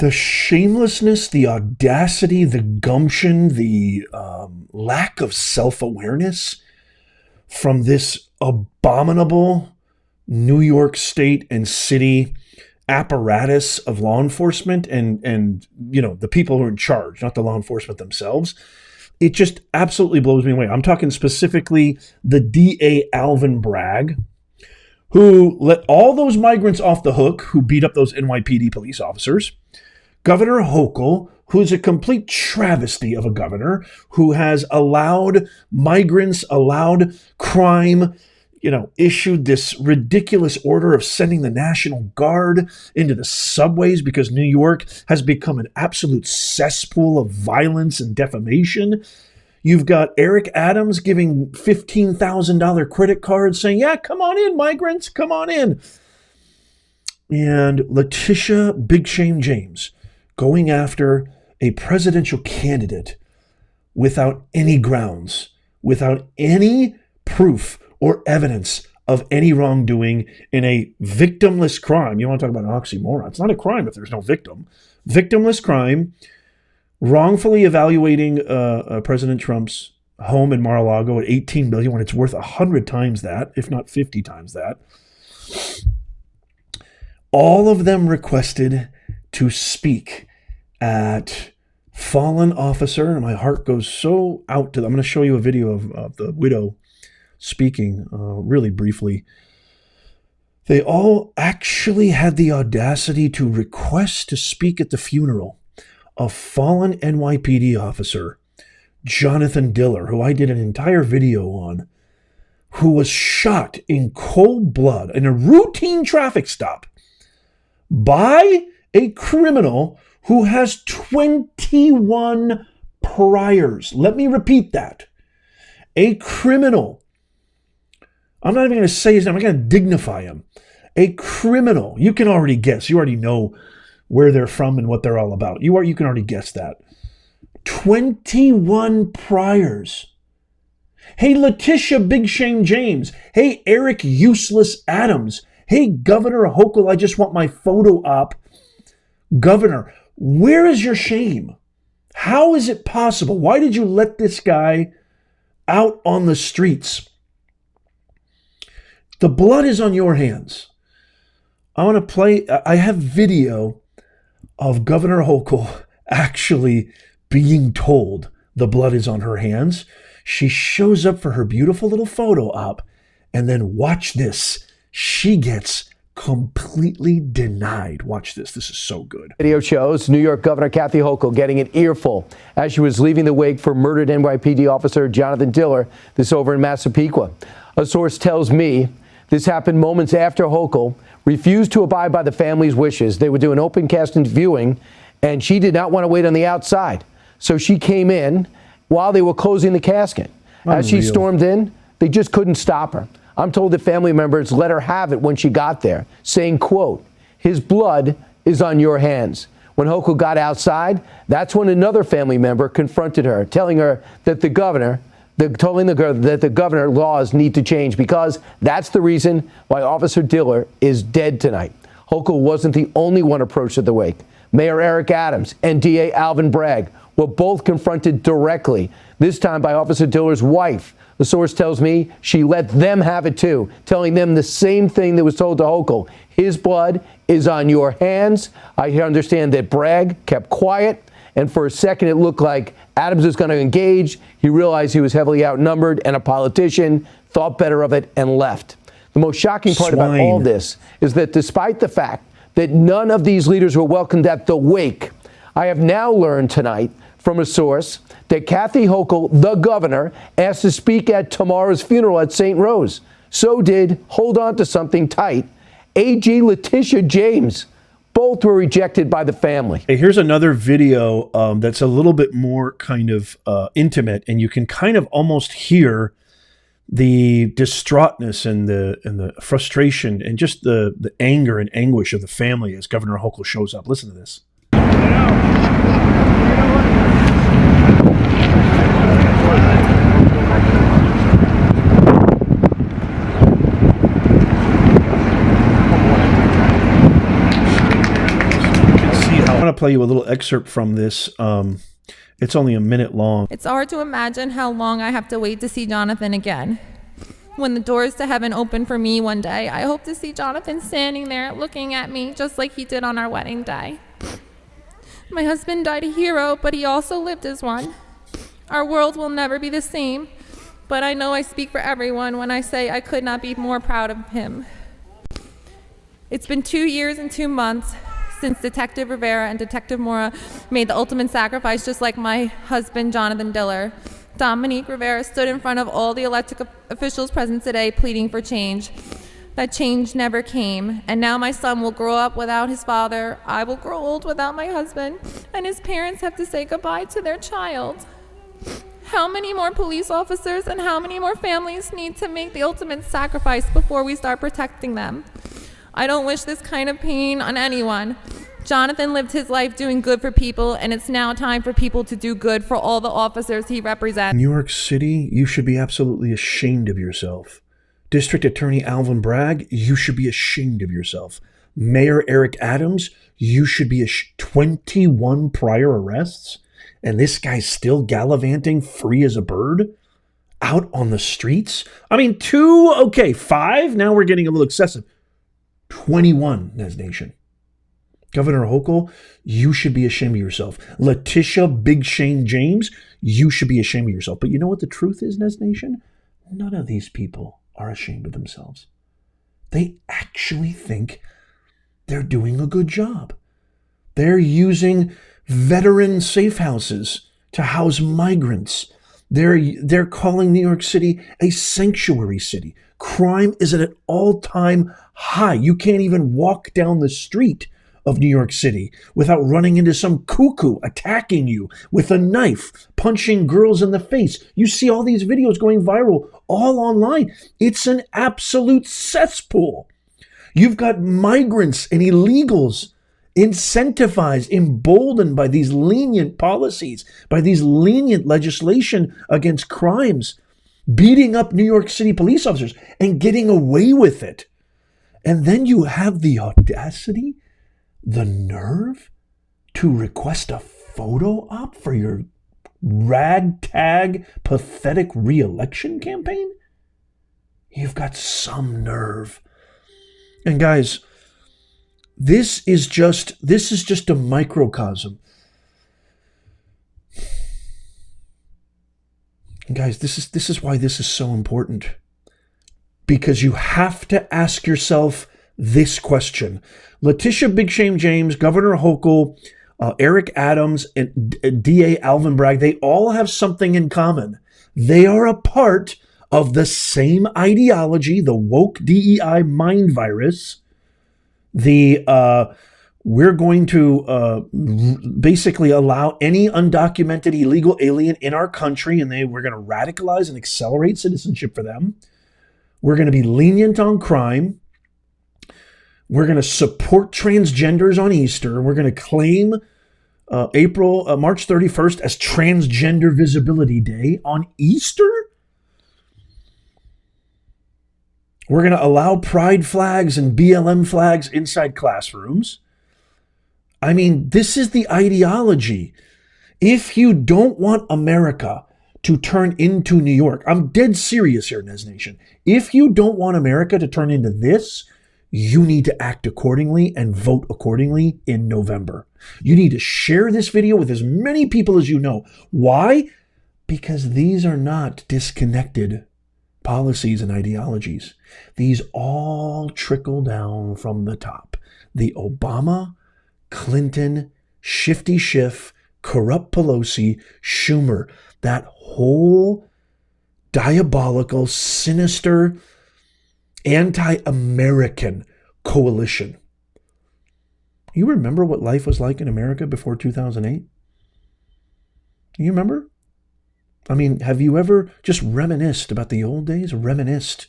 The shamelessness, the audacity, the gumption, the lack of self-awareness from this abominable New York State and city apparatus of law enforcement and you know, the people who are in charge, not the law enforcement themselves. It just absolutely blows me away. I'm talking specifically the DA Alvin Bragg, who let all those migrants off the hook, who beat up those NYPD police officers. Governor Hochul, who's a complete travesty of a governor, who has allowed migrants, allowed crime, you know, issued this ridiculous order of sending the National Guard into the subways because New York has become an absolute cesspool of violence and defamation. You've got Eric Adams giving $15,000 credit cards saying, yeah, come on in, migrants, come on in. And Letitia Big Shame James going after a presidential candidate without any grounds, without any proof or evidence of any wrongdoing in a victimless crime. You want to talk about an oxymoron. It's not a crime if there's no victim. Victimless crime, wrongfully evaluating President Trump's home in Mar-a-Lago at $18 billion when it's worth 100 times that, if not 50 times that. All of them requested to speak at fallen officer, and my heart goes so out to them. I'm going to show you a video of the widow speaking really briefly. They all actually had the audacity to request to speak at the funeral of fallen NYPD officer Jonathan Diller, who I did an entire video on, who was shot in cold blood in a routine traffic stop by a criminal who has 21 priors. Let me repeat that. A criminal. I'm not even going to say his name. I'm going to dignify him. A criminal. You can already guess. You already know where they're from and what they're all about. You can already guess that. 21 priors. Hey, Letitia Big Shame James. Hey, Eric Useless Adams. Hey, Governor Hochul, I just want my photo up. Governor, where is your shame? How is it possible? Why did you let this guy out on the streets? The blood is on your hands. I want to play, I have video of Governor Hochul actually being told the blood is on her hands. She shows up for her beautiful little photo op, and then watch this. She gets completely denied. Watch this. This is so good. Video shows New York Governor Kathy Hochul getting an earful as she was leaving the wake for murdered NYPD officer Jonathan Diller, this over in Massapequa. A source tells me this happened moments after Hochul refused to abide by the family's wishes. They would do an open casket viewing, and she did not want to wait on the outside. So she came in while they were closing the casket. As she stormed in, they just couldn't stop her. I'm told that family members let her have it when she got there, saying, quote, his blood is on your hands. When Hochul got outside, that's when another family member confronted her, telling her that the governor laws need to change because that's the reason why Officer Diller is dead tonight. Hochul wasn't the only one approached at the wake. Mayor Eric Adams and DA Alvin Bragg were both confronted directly, this time by Officer Diller's wife. The source tells me she let them have it too, telling them the same thing that was told to Hochul. His blood is on your hands. I understand that Bragg kept quiet, and for a second it looked like Adams was going to engage. He realized he was heavily outnumbered and a politician, thought better of it, and left. The most shocking part about all this is that despite the fact that none of these leaders were welcomed at the wake, I have now learned tonight from a source that Kathy Hochul, the governor, asked to speak at tomorrow's funeral at St. Rose. So did, hold on to something tight, AG Letitia James. Both were rejected by the family. Hey, here's another video that's a little bit more kind of intimate, and you can kind of almost hear the distraughtness and the frustration and just the anger and anguish of the family as Governor Hochul shows up. Listen to this. play you a little excerpt from this. It's only a minute long. It's hard to imagine how long I have to wait to see Jonathan again. When the doors to heaven open for me one day, I hope to see Jonathan standing there looking at me just like he did on our wedding day. My husband died a hero, but he also lived as one. Our world will never be the same, but I know I speak for everyone when I say I could not be more proud of him. It's been 2 years and 2 months since Detective Rivera and Detective Mora made the ultimate sacrifice, just like my husband, Jonathan Diller. Dominique Rivera stood in front of all the elected officials present today pleading for change. That change never came, and now my son will grow up without his father, I will grow old without my husband, and his parents have to say goodbye to their child. How many more police officers and how many more families need to make the ultimate sacrifice before we start protecting them? I don't wish this kind of pain on anyone. Jonathan lived his life doing good for people, and it's now time for people to do good for all the officers he represents. New York City, you should be absolutely ashamed of yourself. District Attorney Alvin Bragg, you should be ashamed of yourself. Mayor Eric Adams, you should be 21 prior arrests, and this guy's still gallivanting free as a bird out on the streets. I mean, 2, okay, 5, now we're getting a little excessive. 21, Nez Nation. Governor Hochul, you should be ashamed of yourself. Letitia Big Shane James, you should be ashamed of yourself. But you know what the truth is, Nez Nation? None of these people are ashamed of themselves. They actually think they're doing a good job. They're using veteran safe houses to house migrants. They're calling New York City a sanctuary city. Crime is at an all-time high. You can't even walk down the street of New York City without running into some cuckoo attacking you with a knife, punching girls in the face. You see all these videos going viral all online. It's an absolute cesspool. You've got migrants and illegals incentivized, emboldened by these lenient policies, by these lenient legislation against crimes, beating up New York City police officers and getting away with it. And then you have the audacity, the nerve to request a photo op for your ragtag, pathetic re-election campaign? You've got some nerve. And guys, this is just a microcosm. And guys, this is why this is so important. Because you have to ask yourself this question. Letitia Big Shame James, Governor Hochul, Eric Adams, and DA Alvin Bragg, they all have something in common. They are a part of the same ideology, the woke DEI mind virus. We're going to basically allow any undocumented illegal alien in our country, and we're going to radicalize and accelerate citizenship for them. We're going to be lenient on crime. We're going to support transgenders on Easter. We're going to claim March 31st as Transgender Visibility Day on Easter. We're going to allow pride flags and BLM flags inside classrooms. I mean, this is the ideology. If you don't want America to turn into New York, I'm dead serious here, Nez Nation. If you don't want America to turn into this, you need to act accordingly and vote accordingly in November. You need to share this video with as many people as you know. Why? Because these are not disconnected policies and ideologies. These all trickle down from the top. The Obama, Clinton, Shifty Schiff, corrupt Pelosi, Schumer, that whole diabolical, sinister, anti-American coalition. You remember what life was like in America before 2008? You remember? I mean, have you ever just reminisced about the old days? Reminisced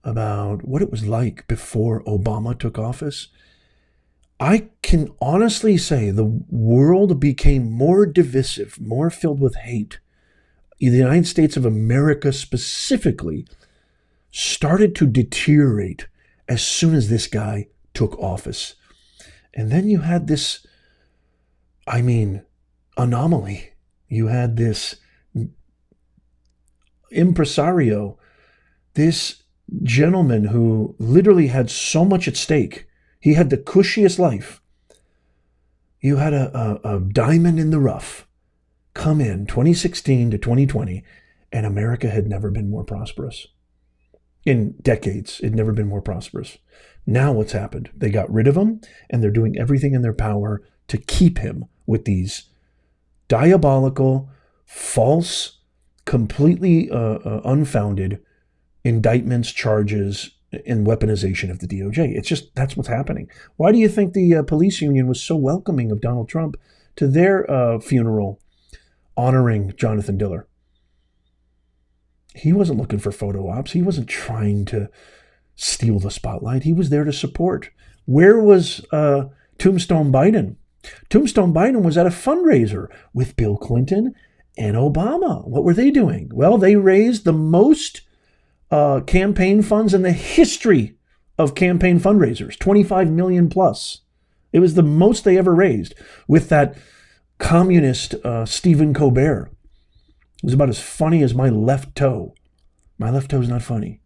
about what it was like before Obama took office? I can honestly say the world became more divisive, more filled with hate. The United States of America specifically started to deteriorate as soon as this guy took office. And then you had this I mean, anomaly. You had this impresario, this gentleman who literally had so much at stake. He had the cushiest life. You had a diamond in the rough come in 2016 to 2020, and America had never been more prosperous. In decades, it had never been more prosperous. Now what's happened? They got rid of him, and they're doing everything in their power to keep him with these diabolical, false, completely unfounded indictments, charges, and weaponization of the DOJ. It's just, that's what's happening. Why do you think the police union was so welcoming of Donald Trump to their funeral honoring Jonathan Diller? He wasn't looking for photo ops. He wasn't trying to steal the spotlight. He was there to support. Where was Tombstone Biden? Tombstone Biden was at a fundraiser with Bill Clinton and Obama. What were they doing? Well, they raised the most campaign funds in the history of campaign fundraisers, 25 million plus. It was the most they ever raised with that communist Stephen Colbert. It was about as funny as my left toe. My left toe is not funny.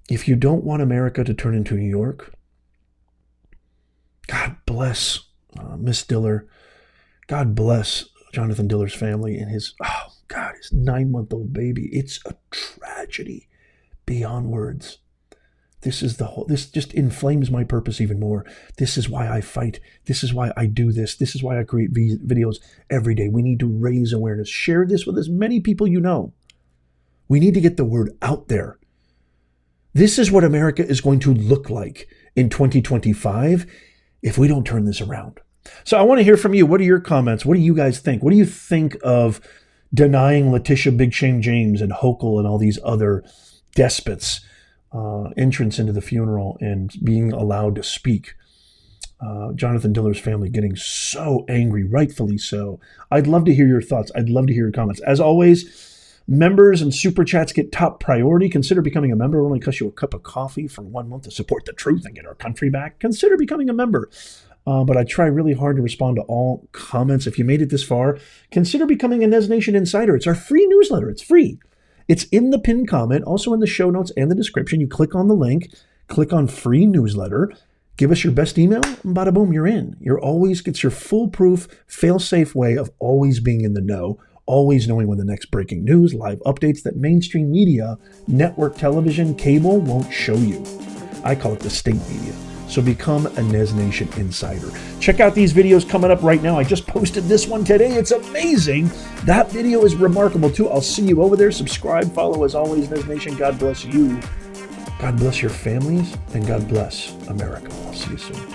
If you don't want America to turn into New York, God bless Miss Diller. God bless Jonathan Diller's family and his 9-month-old baby. It's a tragedy beyond words. This just inflames my purpose even more. This is why I fight. This is why I do this. This is why I create videos every day. We need to raise awareness. Share this with as many people you know. We need to get the word out there. This is what America is going to look like in 2025 if we don't turn this around. So I want to hear from you. What are your comments? What do you guys think? What do you think of denying Letitia Big Shame James and Hochul and all these other despots entrance into the funeral and being allowed to speak? Jonathan Diller's family getting so angry, rightfully so. I'd love to hear your thoughts. I'd love to hear your comments. As always, members and super chats get top priority. Consider becoming a member. It'll only cost you a cup of coffee for 1 month to support the truth and get our country back. Consider becoming a member. But I try really hard to respond to all comments. If you made it this far, consider becoming a Nez Nation Insider. It's our free newsletter. It's free. It's in the pinned comment, also in the show notes and the description. You click on the link, click on free newsletter, give us your best email, and bada boom, you're in. It's your foolproof, fail-safe way of always being in the know, always knowing when the next breaking news, live updates that mainstream media, network television, cable won't show you. I call it the state media. So become a Nez Nation Insider. Check out these videos coming up right now. I just posted this one today. It's amazing. That video is remarkable too. I'll see you over there. Subscribe, follow as always, Nez Nation. God bless you. God bless your families, and God bless America. I'll see you soon.